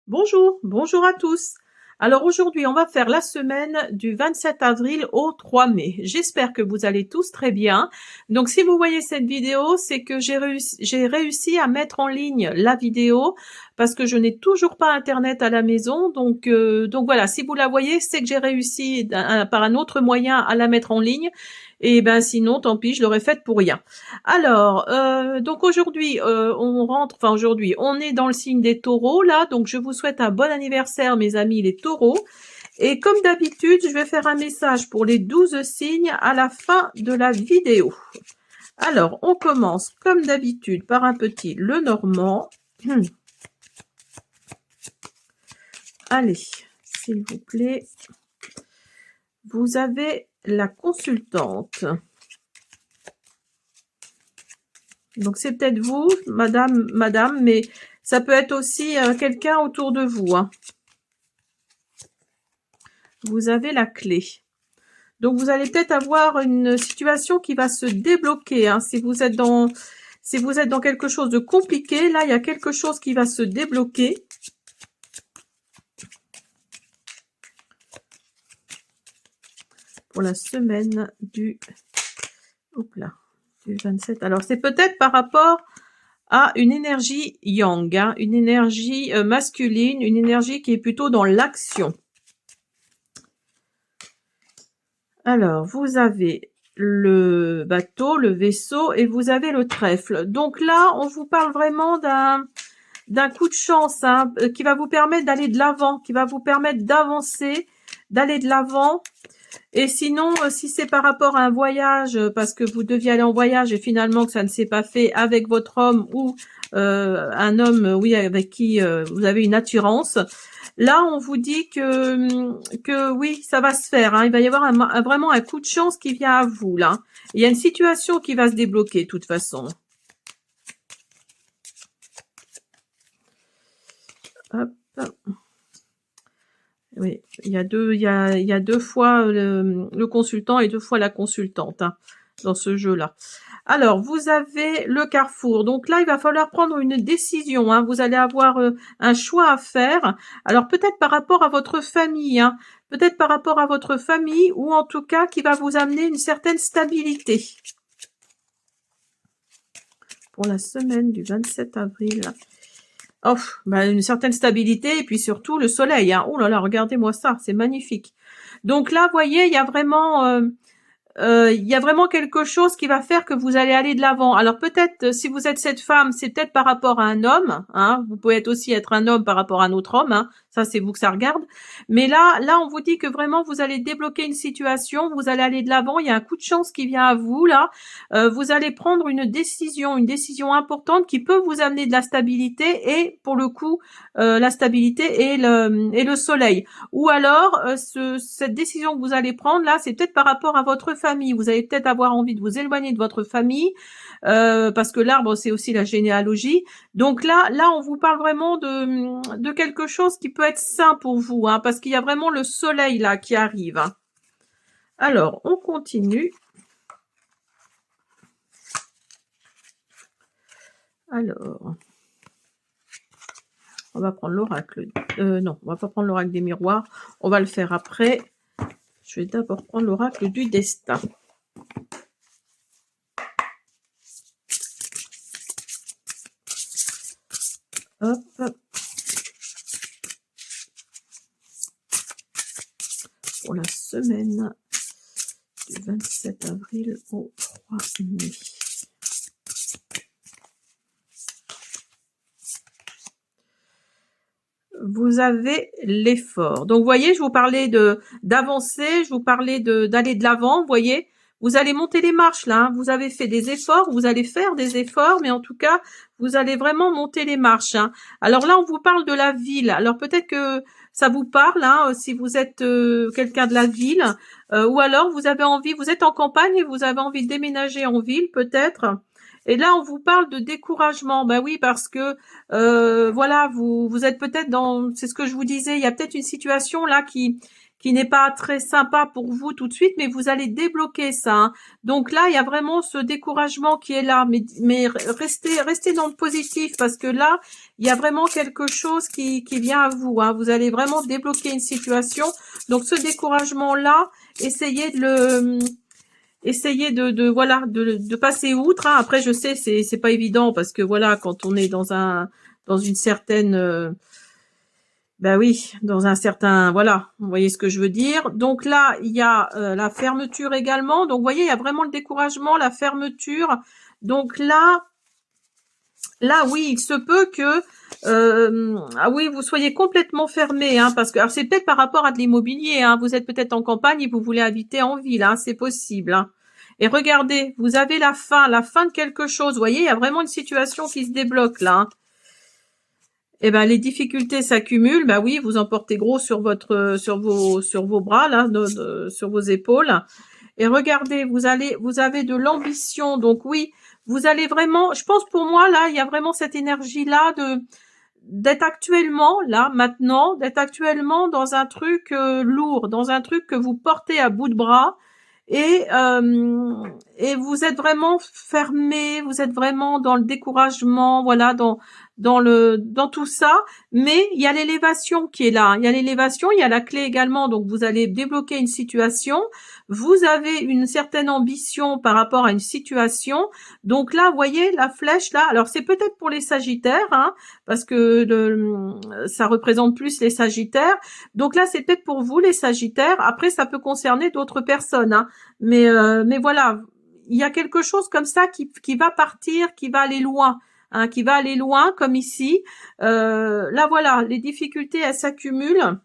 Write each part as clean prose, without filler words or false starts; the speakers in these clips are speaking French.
Bonjour, bonjour à tous. Alors aujourd'hui, on va faire la semaine du 27 avril au 3 mai. J'espère que vous allez tous très bien. Donc si vous voyez cette vidéo, c'est que j'ai réussi à mettre en ligne la vidéo parce que je n'ai toujours pas Internet à la maison. Donc voilà, si vous la voyez, c'est que j'ai réussi par un autre moyen à la mettre en ligne. Et ben sinon, tant pis, je l'aurais faite pour rien. Alors, donc aujourd'hui, on est dans le signe des taureaux, là, donc je vous souhaite un bon anniversaire, mes amis les taureaux. Et comme d'habitude, je vais faire un message pour les 12 signes à la fin de la vidéo. Alors, on commence comme d'habitude par un petit Lenormand. Allez, s'il vous plaît. Vous avez la consultante. Donc c'est peut-être vous, madame, mais ça peut être aussi quelqu'un autour de vous. Hein. Vous avez la clé. Donc vous allez peut-être avoir une situation qui va se débloquer. Hein. Si vous êtes dans quelque chose de compliqué, là il y a quelque chose qui va se débloquer. Pour la semaine du 27. Alors c'est peut-être par rapport à une énergie yang, hein, une énergie masculine, une énergie qui est plutôt dans l'action. Alors, vous avez le bateau, le vaisseau et vous avez le trèfle. Donc là, on vous parle vraiment d'un coup de chance hein, qui va vous permettre d'aller de l'avant, qui va vous permettre d'avancer, d'aller de l'avant. Et sinon, si c'est par rapport à un voyage, parce que vous deviez aller en voyage et finalement que ça ne s'est pas fait avec votre homme ou un homme, oui, avec qui vous avez une attirance, là, on vous dit que oui, ça va se faire. Hein. Il va y avoir vraiment un coup de chance qui vient à vous, là. Il y a une situation qui va se débloquer, de toute façon. Hop. Oui, il y a deux fois le consultant et deux fois la consultante hein, dans ce jeu-là. Alors, vous avez le carrefour. Donc là, il va falloir prendre une décision. Hein. Vous allez avoir un choix à faire. Alors, peut-être par rapport à votre famille. Hein. Peut-être par rapport à votre famille ou en tout cas qui va vous amener une certaine stabilité. Pour la semaine du 27 avril. Oh, bah une certaine stabilité et puis surtout le soleil. Hein. Oh là là, regardez-moi ça, c'est magnifique. Donc là, vous voyez, il y a vraiment quelque chose qui va faire que vous allez aller de l'avant. Alors peut-être, si vous êtes cette femme, c'est peut-être par rapport à un homme. Hein. Vous pouvez aussi être un homme par rapport à un autre homme. Hein. Ça, c'est vous que ça regarde. Mais là, on vous dit que vraiment, vous allez débloquer une situation, vous allez aller de l'avant. Il y a un coup de chance qui vient à vous, là. Vous allez prendre une décision importante qui peut vous amener de la stabilité et, pour le coup, la stabilité et le soleil. Ou alors, cette décision que vous allez prendre, là, c'est peut-être par rapport à votre famille. Vous allez peut-être avoir envie de vous éloigner de votre famille, parce que l'arbre, c'est aussi la généalogie. Donc là, on vous parle vraiment de quelque chose qui peut être sain pour vous, hein, parce qu'il y a vraiment le soleil, là, qui arrive. Hein. Alors, on continue. Alors... On va prendre l'oracle. Non, on va pas prendre l'oracle des miroirs. On va le faire après. Je vais d'abord prendre l'oracle du destin. Hop. Pour la semaine du 27 avril au 3 mai. Vous avez l'effort. Donc, vous voyez, je vous parlais d'avancer, je vous parlais d'aller de l'avant, vous voyez. Vous allez monter les marches, là. Hein. Vous avez fait des efforts, vous allez faire des efforts, mais en tout cas, vous allez vraiment monter les marches. Hein. Alors là, on vous parle de la ville. Alors, peut-être que ça vous parle, hein, si vous êtes quelqu'un de la ville, ou alors vous avez envie, vous êtes en campagne et vous avez envie de déménager en ville, peut-être. Et là, on vous parle de découragement. Ben oui, parce que voilà, vous êtes peut-être dans, c'est ce que je vous disais, il y a peut-être une situation là qui qui n'est pas très sympa pour vous tout de suite, mais vous allez débloquer ça, hein. Donc là, il y a vraiment ce découragement qui est là, mais restez dans le positif parce que là, il y a vraiment quelque chose qui vient à vous, hein. Vous allez vraiment débloquer une situation. Donc ce découragement-là, essayez voilà de passer outre, hein. Après je sais c'est pas évident parce que voilà quand on est dans une certaine bah oui, dans un certain voilà, vous voyez ce que je veux dire. Donc là, il y a la fermeture également. Donc vous voyez, il y a vraiment le découragement, la fermeture. Donc là oui, il se peut que ah oui, vous soyez complètement fermé, hein, parce que alors c'est peut-être par rapport à de l'immobilier, hein, vous êtes peut-être en campagne et vous voulez habiter en ville, hein, c'est possible, hein. Et regardez, vous avez la fin de quelque chose. Vous voyez, il y a vraiment une situation qui se débloque là, hein. Eh ben les difficultés s'accumulent. Bah oui, vous en portez gros sur vos bras là, sur vos épaules. Et regardez, vous avez de l'ambition. Donc oui, vous allez vraiment. Je pense pour moi là, il y a vraiment cette énergie là d'être actuellement là maintenant, d'être actuellement dans un truc lourd, dans un truc que vous portez à bout de bras et vous êtes vraiment fermé, vous êtes vraiment dans le découragement, voilà, dans tout ça, mais il y a l'élévation qui est là, il y a l'élévation, il y a la clé également, donc vous allez débloquer une situation, vous avez une certaine ambition par rapport à une situation, donc là, vous voyez la flèche là, alors c'est peut-être pour les Sagittaires, hein, parce que ça représente plus les Sagittaires, donc là c'est peut-être pour vous les Sagittaires, après ça peut concerner d'autres personnes, hein, mais voilà, il y a quelque chose comme ça qui va partir, qui va aller loin, hein, qui va aller loin, comme ici. Là, voilà, les difficultés, elles s'accumulent,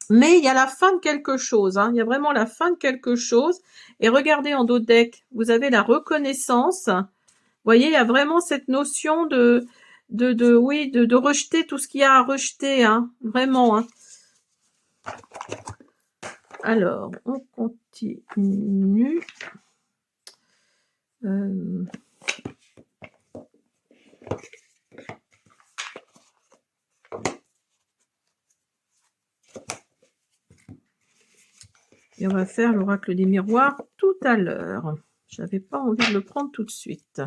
mais il y a la fin de quelque chose, hein, il y a vraiment la fin de quelque chose. Et regardez en dos de deck, vous avez la reconnaissance. Vous voyez, il y a vraiment cette notion de rejeter tout ce qu'il y a à rejeter, hein, vraiment, hein. Alors, on continue. Et on va faire l'oracle des miroirs tout à l'heure. J'avais pas envie de le prendre tout de suite.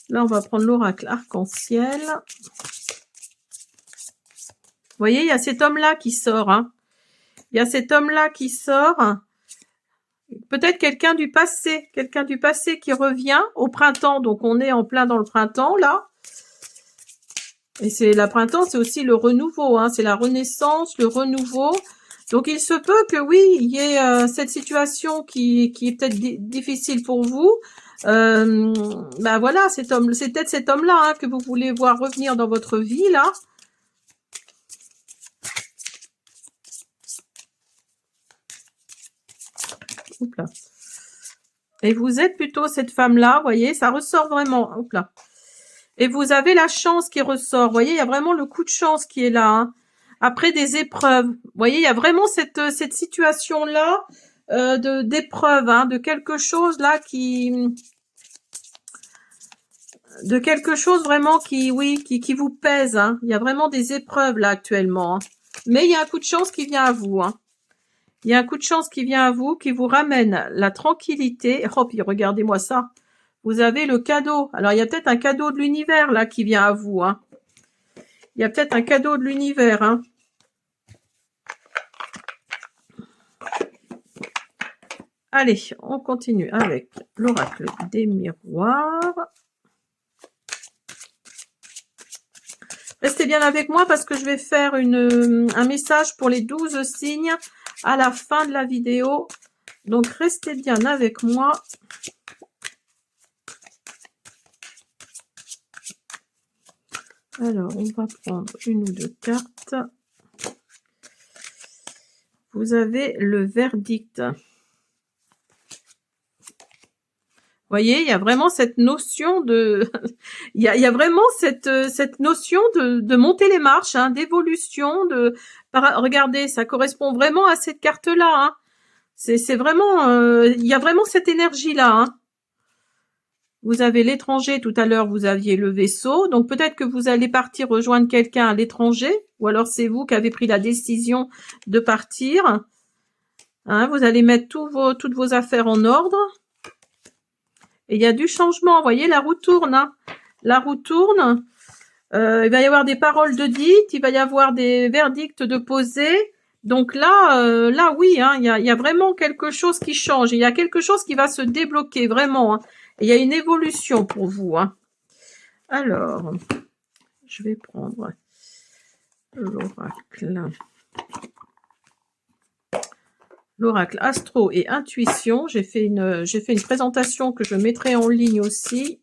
Là, on va prendre l'oracle arc-en-ciel. Vous voyez, il y a cet homme-là qui sort, hein. Il y a cet homme-là qui sort. Peut-être quelqu'un du passé qui revient au printemps. Donc, on est en plein dans le printemps, là. Et c'est la printemps, c'est aussi le renouveau, hein. C'est la renaissance, le renouveau. Donc, il se peut que, oui, il y ait cette situation qui est peut-être difficile pour vous. Ben voilà, c'est peut-être cet homme-là, hein, que vous voulez voir revenir dans votre vie, là. Oups là. Et vous êtes plutôt cette femme-là, vous voyez, ça ressort vraiment. Oups là. Et vous avez la chance qui ressort. Vous voyez, il y a vraiment le coup de chance qui est là, hein. Après des épreuves. Vous voyez, il y a vraiment cette situation-là d'épreuve, hein, de quelque chose là de quelque chose vraiment qui vous pèse, hein. Il y a vraiment des épreuves là actuellement, hein. Mais il y a un coup de chance qui vient à vous, hein. Il y a un coup de chance qui vient à vous, qui vous ramène la tranquillité. Oh, puis regardez-moi ça. Vous avez le cadeau. Alors, il y a peut-être un cadeau de l'univers, là, qui vient à vous, hein. Il y a peut-être un cadeau de l'univers, hein. Allez, on continue avec l'oracle des miroirs. Restez bien avec moi parce que je vais faire un message pour les 12 signes à la fin de la vidéo. Donc, restez bien avec moi. Alors, on va prendre une ou deux cartes. Vous avez le verdict. Vous voyez, il y a vraiment cette notion de... il y a vraiment cette notion de monter les marches, hein, d'évolution. Regardez, ça correspond vraiment à cette carte-là, hein. C'est vraiment... il y a vraiment cette énergie-là, hein. Vous avez l'étranger, tout à l'heure, vous aviez le vaisseau. Donc, peut-être que vous allez partir rejoindre quelqu'un à l'étranger, ou alors c'est vous qui avez pris la décision de partir. Hein, vous allez mettre toutes vos affaires en ordre. Et il y a du changement. Vous voyez, la roue tourne. Hein. La roue tourne. Il va y avoir des paroles de dites. Il va y avoir des verdicts de posés. Donc là, oui, hein, il y a vraiment quelque chose qui change. Il y a quelque chose qui va se débloquer, vraiment. Hein. Il y a une évolution pour vous. Hein. Alors, je vais prendre l'oracle. L'oracle astro et intuition. J'ai fait une présentation que je mettrai en ligne aussi.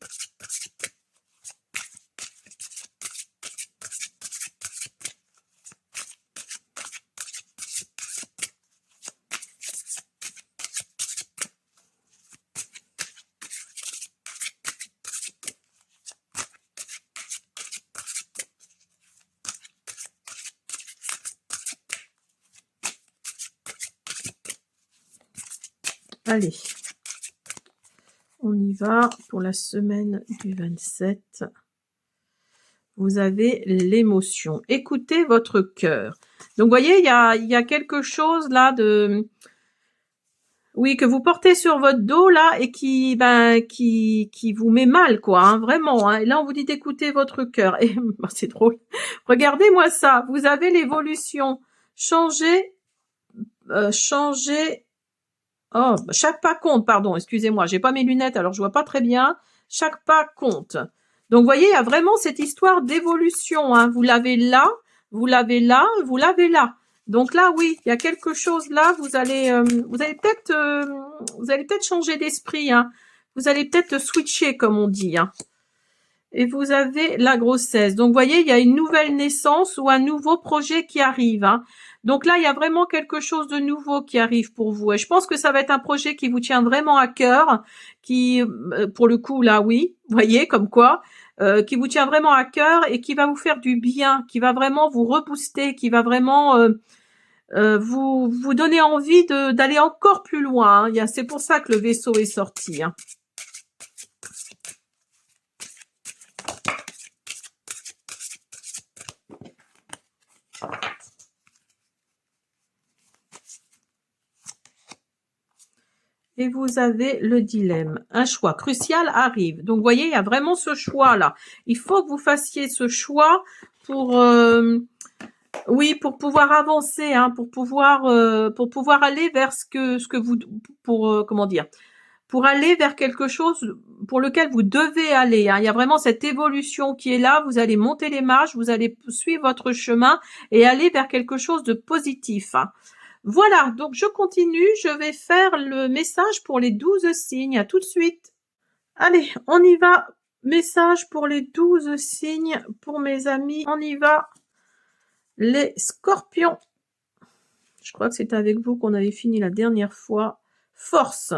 Allez, on y va pour la semaine du 27. Vous avez l'émotion. Écoutez votre cœur. Donc, vous voyez, il y a quelque chose là de... Oui, que vous portez sur votre dos là et qui vous met mal, quoi, hein, vraiment. Hein. Et là, on vous dit d'écouter votre cœur. Et c'est drôle. Regardez-moi ça. Vous avez l'évolution. Changer... Oh, chaque pas compte, pardon, excusez-moi, j'ai pas mes lunettes, alors je vois pas très bien. Chaque pas compte. Donc, vous voyez, il y a vraiment cette histoire d'évolution. Hein. Vous l'avez là, vous l'avez là, vous l'avez là. Donc là, oui, il y a quelque chose là. Vous allez peut-être changer d'esprit. Hein. Vous allez peut-être switcher, comme on dit. Hein. Et vous avez la grossesse. Donc, vous voyez, il y a une nouvelle naissance ou un nouveau projet qui arrive. Hein. Donc là, il y a vraiment quelque chose de nouveau qui arrive pour vous. Et je pense que ça va être un projet qui vous tient vraiment à cœur, qui, pour le coup, là, oui, vous voyez, comme quoi, qui vous tient vraiment à cœur et qui va vous faire du bien, qui va vraiment vous rebooster, qui va vraiment vous donner envie d'aller encore plus loin. Hein. C'est pour ça que le vaisseau est sorti. Hein. Et vous avez le dilemme. Un choix crucial arrive. Donc, vous voyez, il y a vraiment ce choix-là. Il faut que vous fassiez ce choix pour, oui, pour pouvoir avancer, hein, pour pouvoir aller vers ce que vous, comment dire, pour aller vers quelque chose pour lequel vous devez aller. Hein. Il y a vraiment cette évolution qui est là. Vous allez monter les marches, vous allez suivre votre chemin et aller vers quelque chose de positif. Hein. Voilà, donc je continue, je vais faire le message pour les 12 signes. À tout de suite. Allez, on y va. Message pour les 12 signes, pour mes amis. On y va. Les scorpions. Je crois que c'est avec vous qu'on avait fini la dernière fois. Force.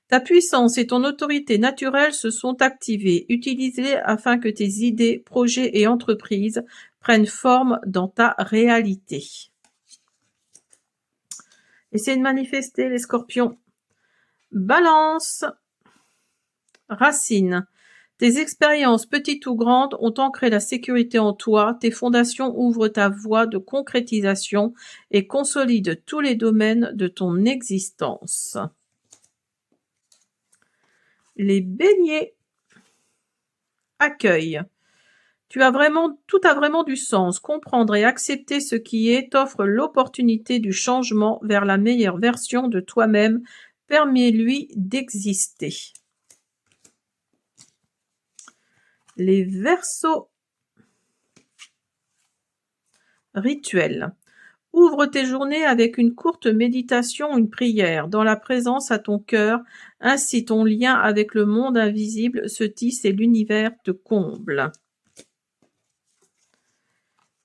Ta puissance et ton autorité naturelle se sont activées. Utilise-les afin que tes idées, projets et entreprises prennent forme dans ta réalité. Essayez de manifester les scorpions. Balance. Racine. Tes expériences, petites ou grandes, ont ancré la sécurité en toi. Tes fondations ouvrent ta voie de concrétisation et consolident tous les domaines de ton existence. Les béliers. Accueil. Tout a vraiment du sens. Comprendre et accepter ce qui est t'offre l'opportunité du changement vers la meilleure version de toi-même. Permets-lui d'exister. Les Verseaux. Rituel. Ouvre tes journées avec une courte méditation, une prière. Dans la présence à ton cœur, ainsi ton lien avec le monde invisible se tisse et l'univers te comble.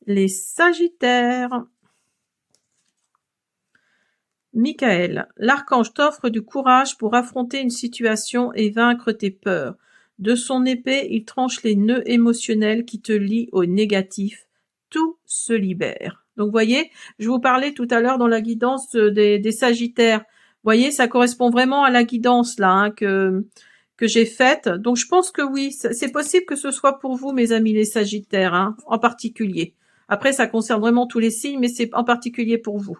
Les Sagittaires. Michael, l'archange t'offre du courage pour affronter une situation et vaincre tes peurs. De son épée, il tranche les nœuds émotionnels qui te lient au négatif. Tout se libère. Donc, vous voyez, je vous parlais tout à l'heure dans la guidance des Sagittaires. Vous voyez, ça correspond vraiment à la guidance là, hein, que j'ai faites. Donc, je pense que oui, c'est possible que ce soit pour vous, mes amis les Sagittaires, hein, en particulier. Après, ça concerne vraiment tous les signes, mais c'est en particulier pour vous.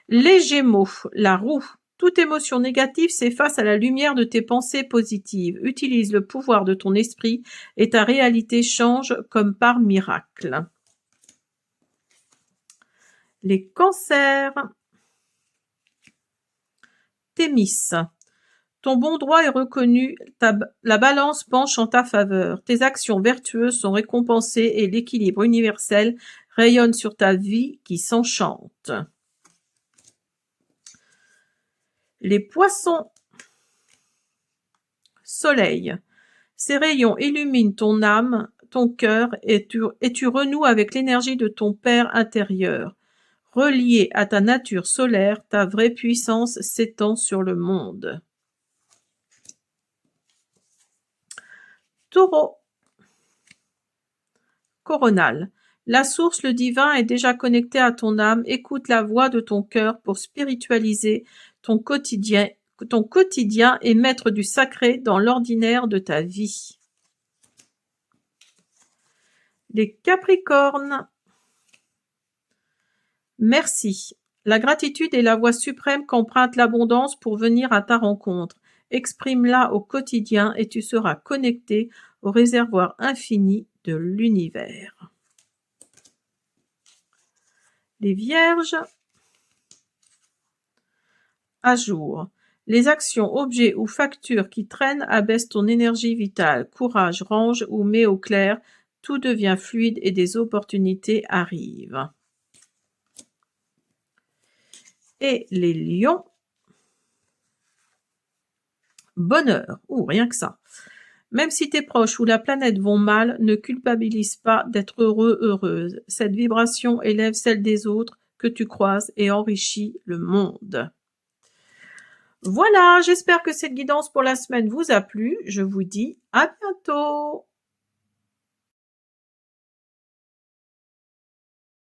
Les Gémeaux, la roue. Toute émotion négative s'efface à la lumière de tes pensées positives. Utilise le pouvoir de ton esprit et ta réalité change comme par miracle. Les Cancers. Thémis. Ton bon droit est reconnu, la balance penche en ta faveur. Tes actions vertueuses sont récompensées et l'équilibre universel rayonne sur ta vie qui s'enchante. Les Poissons. Soleil. Ces rayons illuminent ton âme, ton cœur et tu renoues avec l'énergie de ton Père intérieur. Relié à ta nature solaire, ta vraie puissance s'étend sur le monde. Taureau. Coronal. La source, le divin, est déjà connecté à ton âme. Écoute la voix de ton cœur pour spiritualiser ton quotidien et mettre du sacré dans l'ordinaire de ta vie. Les Capricornes. Merci. La gratitude est la voie suprême qu'emprunte l'abondance pour venir à ta rencontre. Exprime-la au quotidien et tu seras connecté au réservoir infini de l'univers. Les Vierges. À jour. Les actions, objets ou factures qui traînent abaissent ton énergie vitale. Courage, range ou mets au clair. Tout devient fluide et des opportunités arrivent. Et les Lions. Bonheur. Rien que ça. Même si tes proches ou la planète vont mal, ne culpabilise pas d'être heureux, heureuse. Cette vibration élève celle des autres que tu croises et enrichit le monde. Voilà, j'espère que cette guidance pour la semaine vous a plu. Je vous dis à bientôt.